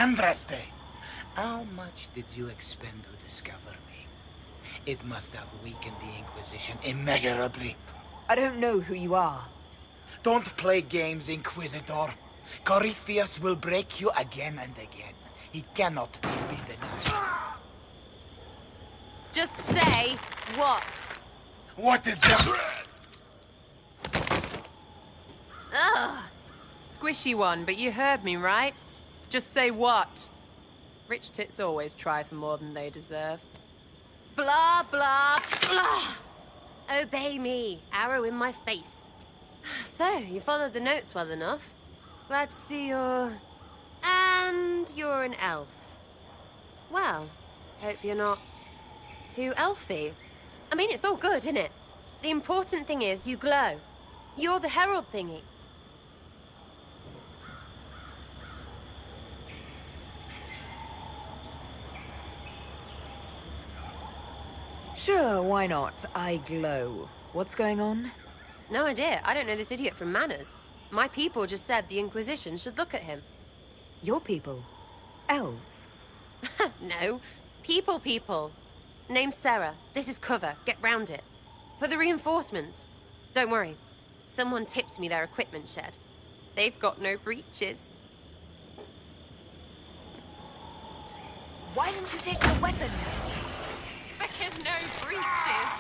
Andraste! How much did you expend to discover me? It must have weakened the Inquisition immeasurably. I don't know who you are. Don't play games, Inquisitor. Corypheus will break you again and again. He cannot be denied. Just say what? What is that? Ugh. Squishy one, but you heard me, right? Just say what? Rich tits always try for more than they deserve. Blah, blah, blah. Obey me. Arrow in my face. So, you followed the notes well enough. Glad to see you're... And you're an elf. Well, hope you're not too elfy. I mean, it's all good, isn't it? The important thing is you glow. You're the herald thingy. Sure, why not? I glow. What's going on? No idea. I don't know this idiot from Manners. My people just said the Inquisition should look at him. Your people? Elves? No. People. Name's Sera. This is cover. Get round it. For the reinforcements. Don't worry. Someone tipped me their equipment shed. They've got no breaches. Why didn't you take the weapons? Because no breaches.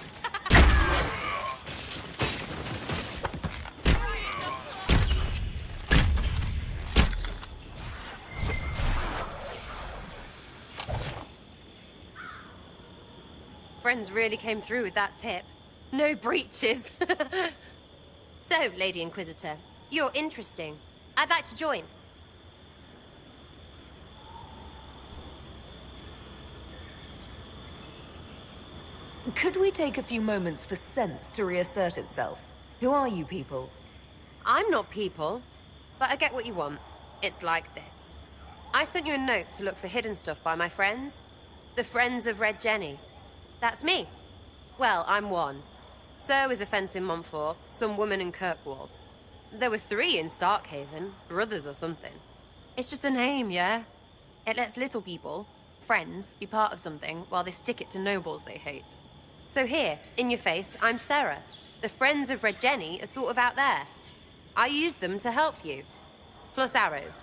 Friends really came through with that tip. No breaches. So, Lady Inquisitor, you're interesting. I'd like to join. Could we take a few moments for sense to reassert itself? Who are you people? I'm not people, but I get what you want. It's like this. I sent you a note to look for hidden stuff by my friends. The Friends of Red Jenny. That's me. Well, I'm one. So is a fence in Montfort, some woman in Kirkwall. There were 3 in Starkhaven, brothers or something. It's just a name, yeah? It lets little people, friends, be part of something while they stick it to nobles they hate. So here, in your face, I'm Sera. The Friends of Red Jenny are sort of out there. I use them to help you. Plus arrows.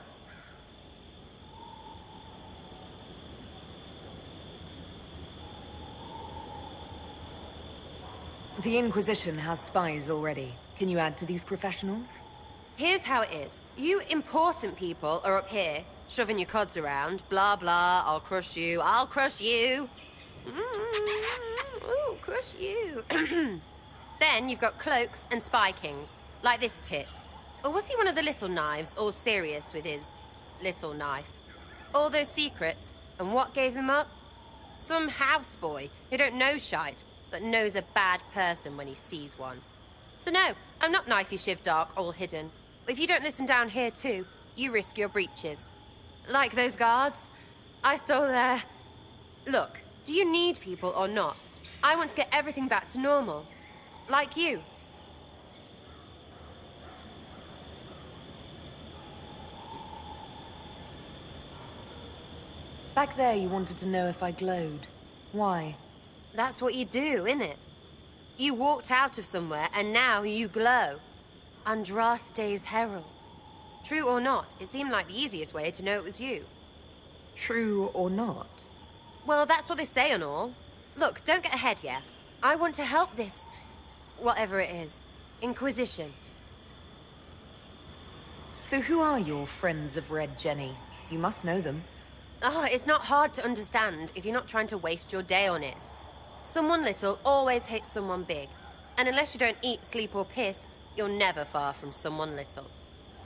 The Inquisition has spies already. Can you add to these professionals? Here's how it is. You important people are up here, shoving your cods around. Blah, blah, I'll crush you, I'll crush you. Ooh, crush you. Then you've got cloaks and spy kings, like this tit. Or was he one of the little knives, all serious with his little knife? All those secrets, and what gave him up? Some houseboy who don't know shite, but knows a bad person when he sees one. So no, I'm not knifey shiv dark, all hidden. If you don't listen down here too, you risk your breeches. Like those guards, I stole their... Look, do you need people or not? I want to get everything back to normal. Like you. Back there you wanted to know if I glowed. Why? That's what you do, innit? You walked out of somewhere, and now you glow. Andraste's herald. True or not, it seemed like the easiest way to know it was you. True or not? Well, that's what they say and all. Look, don't get ahead yet. I want to help this... whatever it is. Inquisition. So who are your Friends of Red Jenny? You must know them. Oh, it's not hard to understand if you're not trying to waste your day on it. Someone little always hates someone big. And unless you don't eat, sleep, or piss, you're never far from someone little.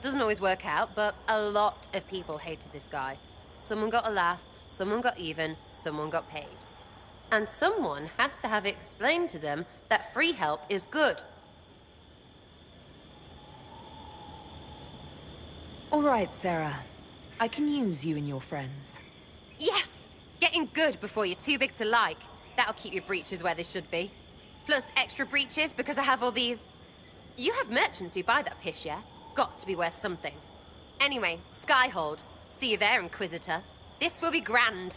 Doesn't always work out, but a lot of people hated this guy. Someone got a laugh, someone got even, someone got paid. And someone has to have explained to them that free help is good. All right, Sera. I can use you and your friends. Yes! Getting good before you're too big to like. That'll keep your breeches where they should be. Plus extra breeches because I have all these... You have merchants who buy that piss, yeah? Got to be worth something. Anyway, Skyhold. See you there, Inquisitor. This will be grand.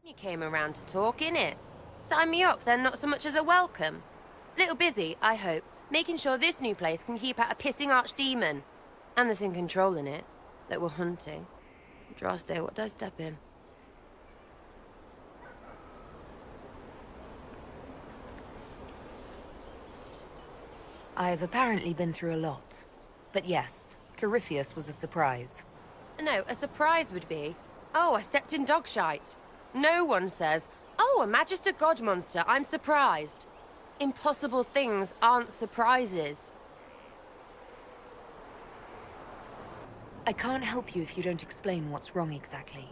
You came around to talk, innit? Sign me up, then not so much as a welcome. Little busy, I hope, making sure this new place can keep out a pissing archdemon. And the thing controlling it, that we're hunting. Droste, what did I step in? I've apparently been through a lot. But yes, Corypheus was a surprise. No, a surprise would be, oh, I stepped in dog shite. No one says, oh, a Magister God monster, I'm surprised. Impossible things aren't surprises. I can't help you if you don't explain what's wrong exactly.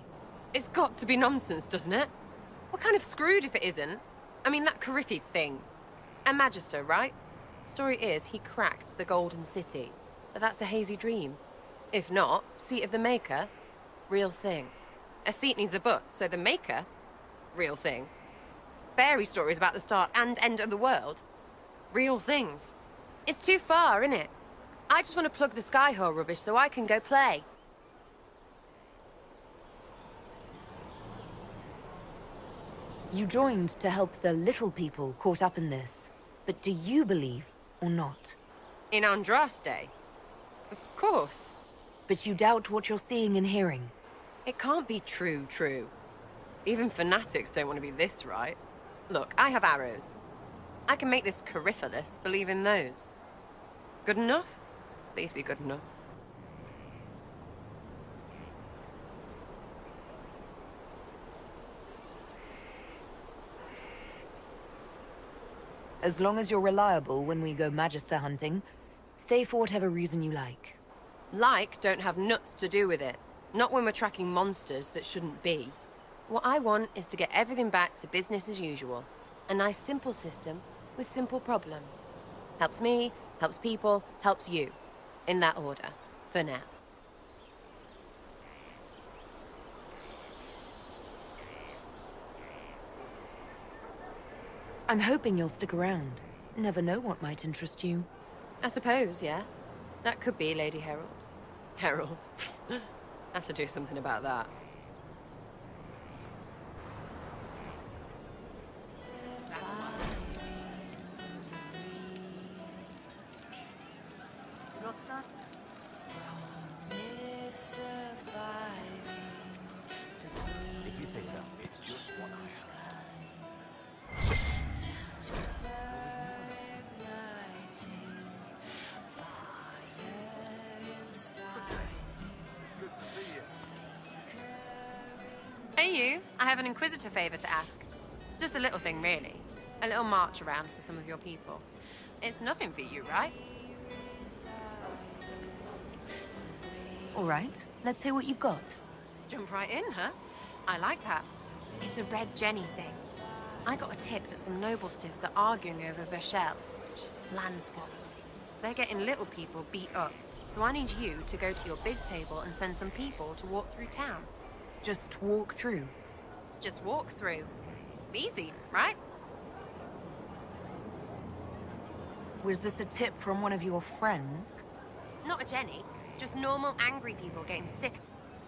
It's got to be nonsense, doesn't it? We're kind of screwed if it isn't. I mean, that Corypheus thing. A Magister, right? Story is, he cracked the Golden City. But that's a hazy dream. If not, seat of the Maker, real thing. A seat needs a butt, so the Maker, real thing. Fairy stories about the start and end of the world, real things. It's too far, innit? I just want to plug the Skyhold rubbish so I can go play. You joined to help the little people caught up in this. But do you believe or not? In Andraste? Of course. But you doubt what you're seeing and hearing. It can't be true. Even fanatics don't want to be this right. Look, I have arrows. I can make this Corypheus believe in those. Good enough? Please be good enough. As long as you're reliable when we go Magister hunting, stay for whatever reason you like. Like don't have nuts to do with it. Not when we're tracking monsters that shouldn't be. What I want is to get everything back to business as usual. A nice simple system with simple problems. Helps me, helps people, helps you. In that order, for now. I'm hoping you'll stick around. Never know what might interest you. I suppose, yeah. That could be Lady Herald. Herald. Have to do something about that. Hey you, I have an Inquisitor favor to ask. Just a little thing, really. A little march around for some of your people. It's nothing for you, right? All right, let's hear what you've got. Jump right in, huh? I like that. It's a Red Jenny thing. I got a tip that some noble stiffs are arguing over Vershel. Land swap. They're getting little people beat up. So I need you to go to your big table and send some people to walk through town. Just walk through. Just walk through. Easy, right? Was this a tip from one of your friends? Not a Jenny. Just normal angry people getting sick.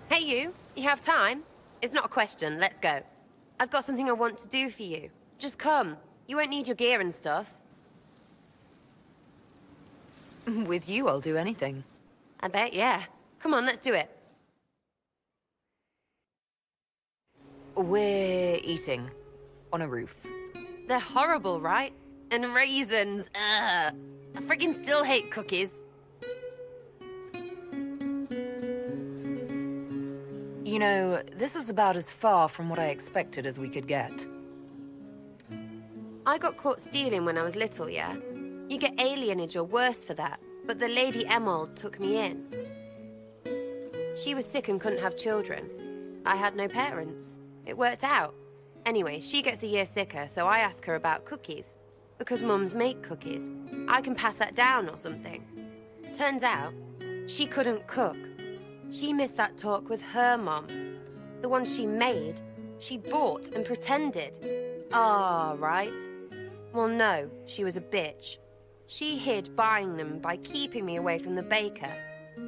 Hey you have time? It's not a question, let's go. I've got something I want to do for you. Just come. You won't need your gear and stuff. With you, I'll do anything. I bet, yeah. Come on, let's do it. We're eating. On a roof. They're horrible, right? And raisins, ugh. I freaking still hate cookies. You know, this is about as far from what I expected as we could get. I got caught stealing when I was little, yeah? You get alienage or worse for that, but the Lady Emerald took me in. She was sick and couldn't have children. I had no parents. It worked out. Anyway, she gets a year sicker, so I ask her about cookies. Because mums make cookies. I can pass that down or something. Turns out, she couldn't cook. She missed that talk with her mom. The one she made, she bought and pretended. Ah, right. Well, no, she was a bitch. She hid buying them by keeping me away from the baker.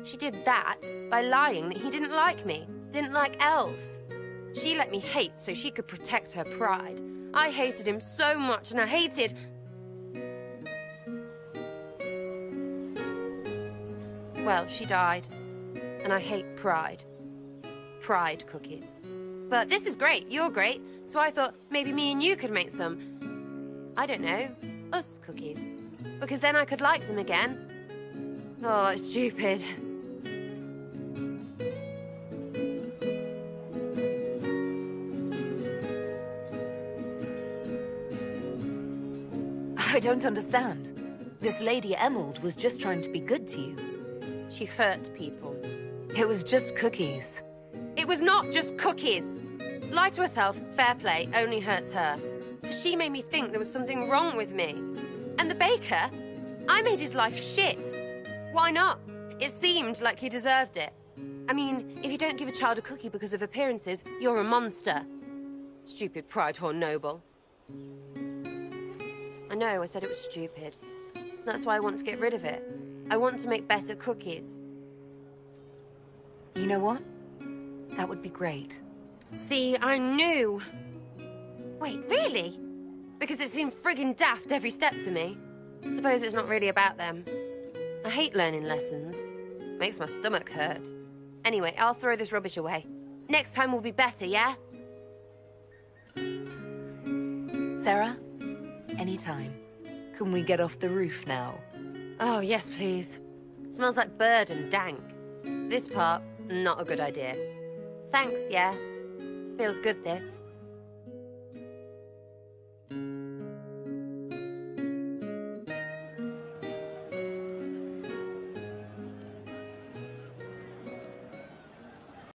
She did that by lying that he didn't like me, didn't like elves. She let me hate so she could protect her pride. I hated him so much, and I hated... Well, she died, and I hate pride. Pride cookies. But this is great, you're great, so I thought maybe me and you could make some, I don't know, us cookies. Because then I could like them again. Oh, it's stupid. I don't understand. This Lady Emerald was just trying to be good to you. She hurt people. It was just cookies. It was not just cookies! Lie to herself, fair play, only hurts her. She made me think there was something wrong with me. And the baker? I made his life shit. Why not? It seemed like he deserved it. I mean, if you don't give a child a cookie because of appearances, you're a monster. Stupid pride whore noble. I know, I said it was stupid. That's why I want to get rid of it. I want to make better cookies. You know what? That would be great. See, I knew. Wait, really? Because it seemed friggin' daft every step to me. Suppose it's not really about them. I hate learning lessons. Makes my stomach hurt. Anyway, I'll throw this rubbish away. Next time will be better, yeah? Sera, anytime. Can we get off the roof now? Oh, yes, please. Smells like bird and dank. This part, not a good idea. Thanks, yeah. Feels good, this.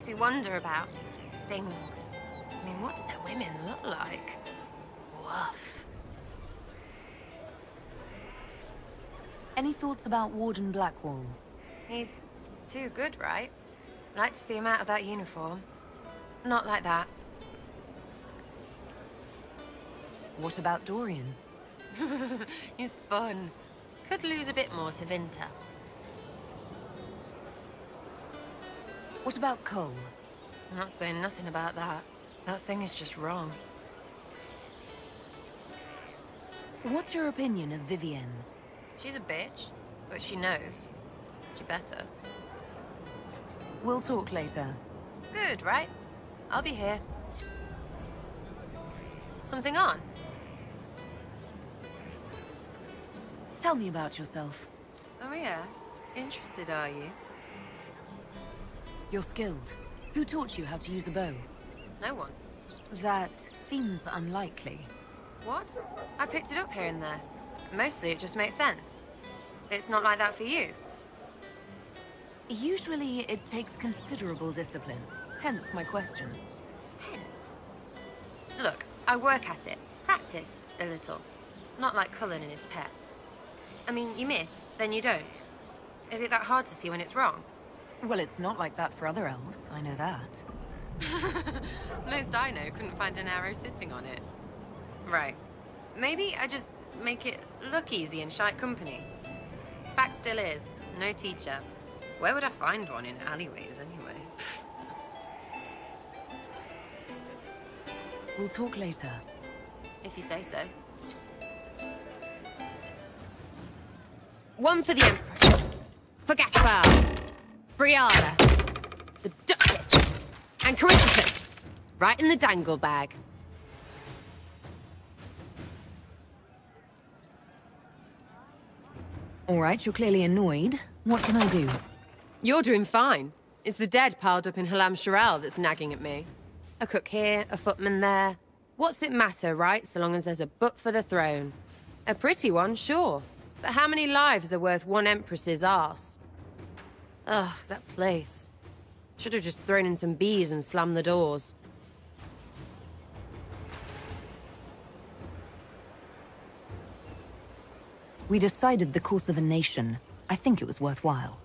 We wonder about things. I mean, what did their women look like? Woof. Any thoughts about Warden Blackwall? He's too good, right? I'd like to see him out of that uniform. Not like that. What about Dorian? He's fun. Could lose a bit more to Vinter. What about Cole? I'm not saying nothing about that. That thing is just wrong. What's your opinion of Vivienne? She's a bitch, but she knows. She better. We'll talk later. Good, right? I'll be here. Something on? Tell me about yourself. Oh yeah? Interested, are you? You're skilled. Who taught you how to use a bow? No one. That seems unlikely. What? I picked it up here and there. Mostly it just makes sense. It's not like that for you. Usually it takes considerable discipline. Hence my question. Hence? Look, I work at it. Practice a little. Not like Cullen and his pets. I mean, you miss, then you don't. Is it that hard to see when it's wrong? Well, it's not like that for other elves, I know that. Most I know couldn't find an arrow sitting on it. Right. Maybe I just make it look easy in shite company. Fact still is, no teacher. Where would I find one in alleyways anyway? We'll talk later. If you say so. One for the Empress. For Gaspar. Briara. The Duchess. And Corypheus. Right in the dangle bag. All right, you're clearly annoyed. What can I do? You're doing fine. It's the dead piled up in Halam Sharal that's nagging at me. A cook here, a footman there. What's it matter, right, so long as there's a butt for the throne? A pretty one, sure. But how many lives are worth one empress's arse? Ugh, that place. Should have just thrown in some bees and slammed the doors. We decided the course of a nation. I think it was worthwhile.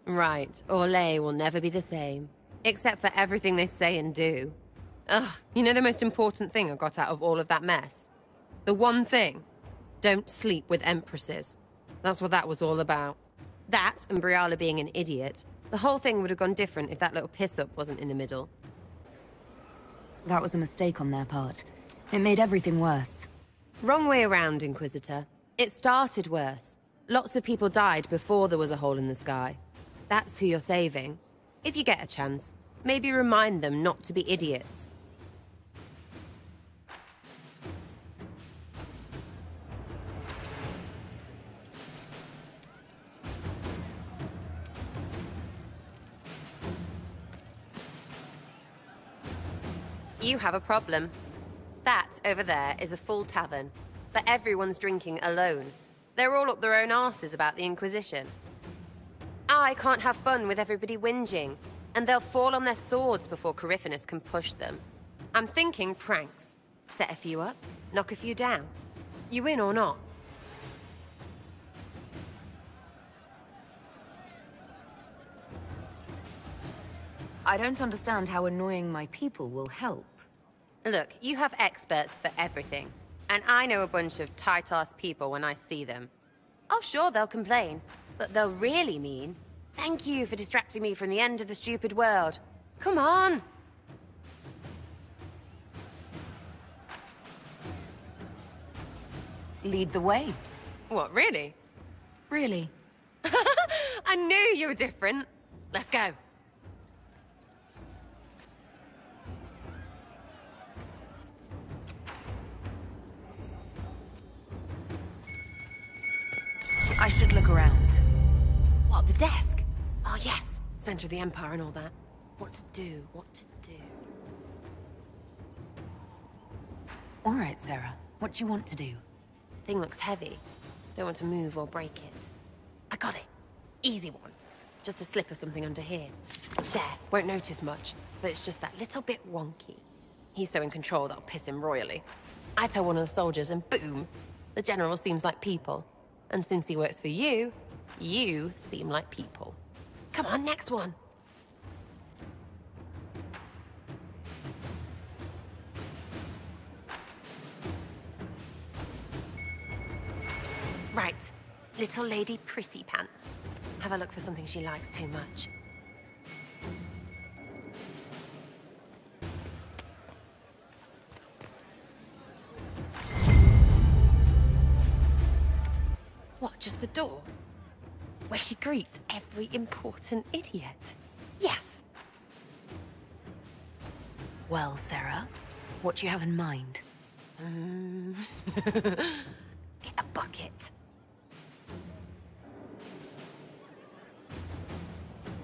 Right, Orlais will never be the same. Except for everything they say and do. Ugh, you know the most important thing I got out of all of that mess? The one thing. Don't sleep with empresses. That's what that was all about. That, and Briala being an idiot. The whole thing would have gone different if that little piss-up wasn't in the middle. That was a mistake on their part. It made everything worse. Wrong way around, Inquisitor. It started worse. Lots of people died before there was a hole in the sky. That's who you're saving. If you get a chance, maybe remind them not to be idiots. You have a problem. That, over there, is a full tavern. But everyone's drinking alone. They're all up their own arses about the Inquisition. I can't have fun with everybody whinging, and they'll fall on their swords before Corypheus can push them. I'm thinking pranks. Set a few up, knock a few down. You in or not? I don't understand how annoying my people will help. Look, you have experts for everything. And I know a bunch of tight-ass people when I see them. Oh, sure, they'll complain. But they'll really mean, thank you for distracting me from the end of the stupid world. Come on! Lead the way. What, really? Really? I knew you were different. Let's go. I should look around. What, the desk? Oh, yes. Center of the Empire and all that. What to do, what to do. All right, Sera. What do you want to do? Thing looks heavy. Don't want to move or break it. I got it. Easy one. Just a slip or something under here. There, won't notice much, but it's just that little bit wonky. He's so in control that'll piss him royally. I tell one of the soldiers and boom, the general seems like people. And since he works for you, you seem like people. Come on, next one. Right, little lady prissy pants. Have a look for something she likes too much. What, just the door? Where she greets every important idiot. Yes! Well, Sera, what do you have in mind? Get a bucket.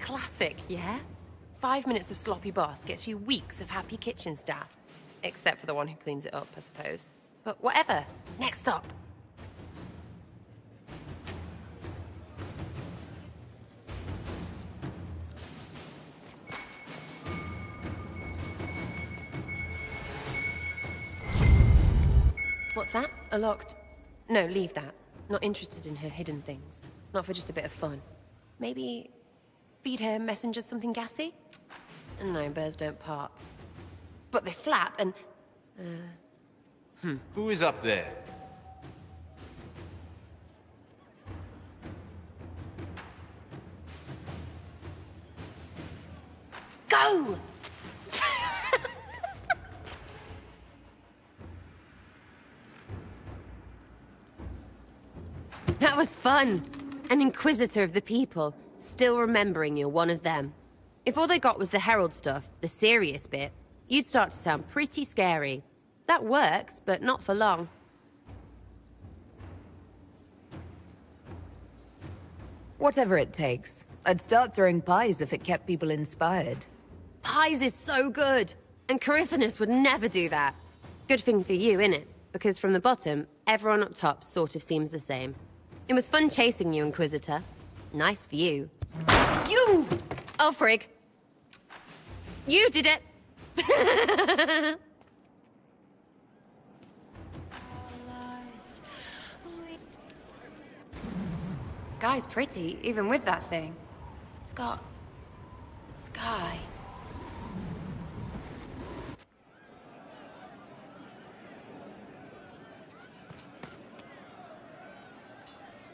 Classic, yeah? 5 minutes of sloppy boss gets you weeks of happy kitchen staff. Except for the one who cleans it up, I suppose. But whatever. Next stop. What's that? A locked... No, leave that. Not interested in her hidden things. Not for just a bit of fun. Maybe... feed her messengers something gassy? No, bears don't part. But they flap and... Who is up there? Go! That was fun. An Inquisitor of the people, still remembering you're one of them. If all they got was the Herald stuff, the serious bit, you'd start to sound pretty scary. That works, but not for long. Whatever it takes. I'd start throwing pies if it kept people inspired. Pies is so good, and Corypheus would never do that. Good thing for you, innit? Because from the bottom, everyone up top sort of seems the same. It was fun chasing you, Inquisitor. Nice for you. You! Oh, frig. You did it! Sky's pretty, even with that thing. It's got... sky.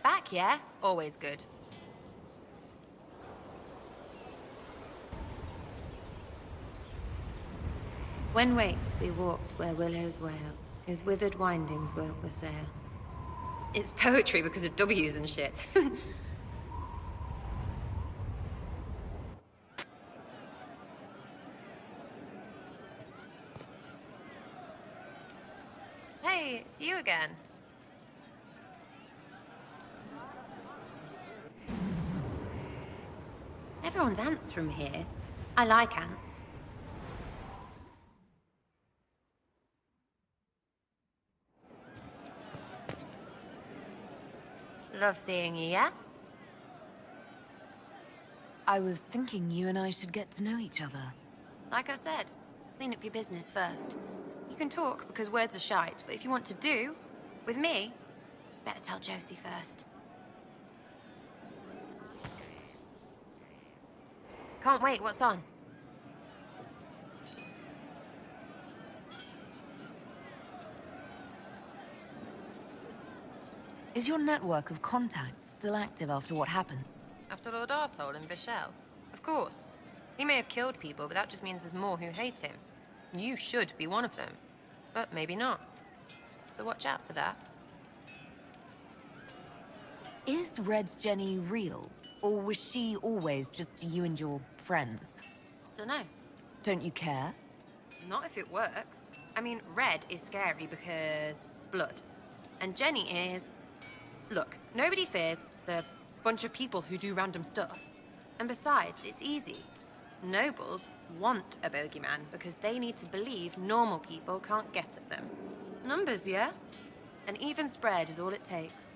Back, yeah? Always good. When waked, we walked where willows wail, whose withered windings were sail. It's poetry because of W's and shit. Hey, it's you again. Everyone's ants from here. I like ants. Love seeing you, yeah? I was thinking you and I should get to know each other. Like I said, clean up your business first. You can talk because words are shite, but if you want to do, with me, better tell Josie first. Can't wait, what's on? Is your network of contacts still active after what happened? After Lord Arsehole and Vishal? Of course. He may have killed people, but that just means there's more who hate him. You should be one of them. But maybe not. So watch out for that. Is Red Jenny real? Or was she always just you and your friends? Dunno. Don't you care? Not if it works. I mean, Red is scary because blood. And Jenny is... Look, nobody fears the bunch of people who do random stuff. And besides, it's easy. Nobles want a bogeyman because they need to believe normal people can't get at them. Numbers, yeah? An even spread is all it takes.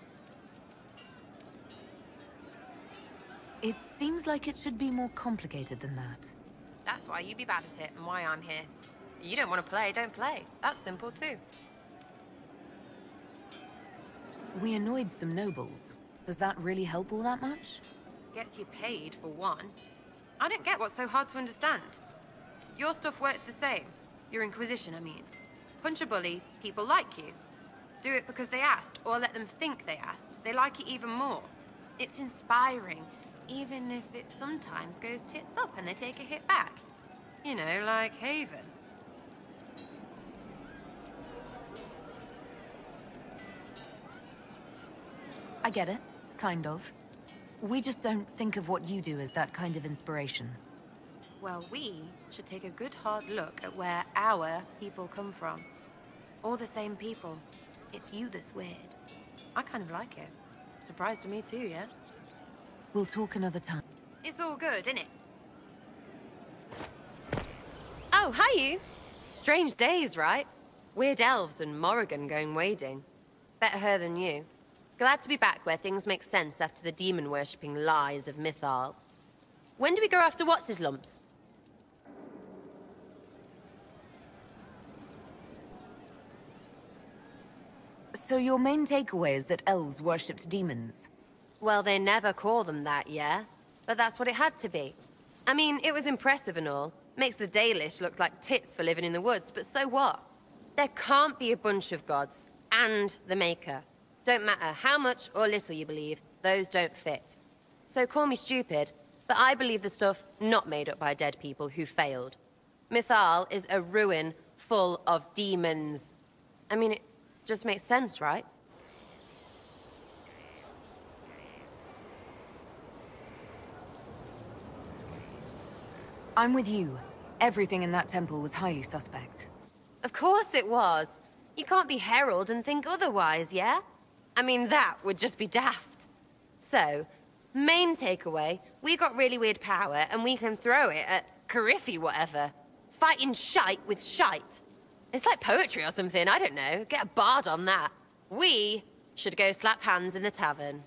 It seems like it should be more complicated than that. That's why you be bad at it and why I'm here. You don't want to play, don't play. That's simple too. We annoyed some nobles. Does that really help all that much? Gets you paid, for one. I don't get what's so hard to understand. Your stuff works the same. Your Inquisition, I mean. Punch a bully, people like you. Do it because they asked, or let them think they asked. They like it even more. It's inspiring, even if it sometimes goes tits up and they take a hit back. You know, like Haven. I get it, kind of. We just don't think of what you do as that kind of inspiration. Well, we should take a good hard look at where our people come from. All the same people. It's you that's weird. I kind of like it. Surprised to me too, yeah? We'll talk another time. It's all good, innit? Oh, hi you! Strange days, right? Weird elves and Morrigan going wading. Better her than you. Glad to be back where things make sense after the demon-worshipping lies of Mythal. When do we go after What's-His-Lumps? So your main takeaway is that elves worshipped demons? Well, they never call them that, yeah? But that's what it had to be. I mean, it was impressive and all. Makes the Dalish look like tits for living in the woods, but so what? There can't be a bunch of gods, and the Maker. Don't matter how much or little you believe, those don't fit. So call me stupid, but I believe the stuff not made up by dead people who failed. Mythal is a ruin full of demons. I mean, it just makes sense, right? I'm with you. Everything in that temple was highly suspect. Of course it was. You can't be Herald and think otherwise, yeah? I mean, that would just be daft. So, main takeaway, we got really weird power and we can throw it at Cariffi whatever. Fighting shite with shite. It's like poetry or something, I don't know. Get a bard on that. We should go slap hands in the tavern.